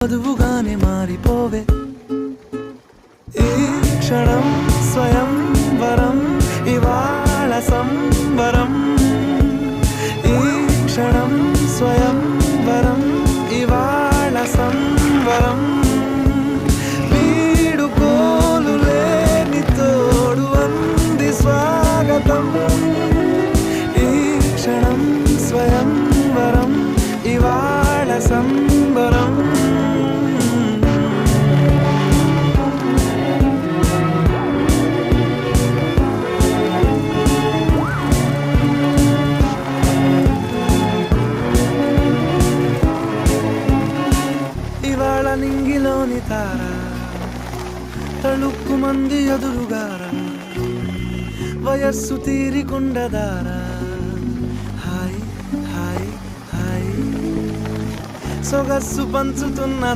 వధువుగానే మారిపోవే ఈ క్షణం స్వయం వరం ఇవాళ సంబరం ఈ క్షణం స్వయం వరం ఇవాళ సంబరం వీడుకోలు లేని తోడు అంది స్వాగతం ఈ క్షణం స్వయం వరం ఇవాళ సంబరం ఇవాళ నింగిలోని తార తళుక్కు మంది ఎదురుగార వయస్సు తీరికుండదారా హాయ్ హాయ్ హాయ్ సొగస్సు పంచుతున్న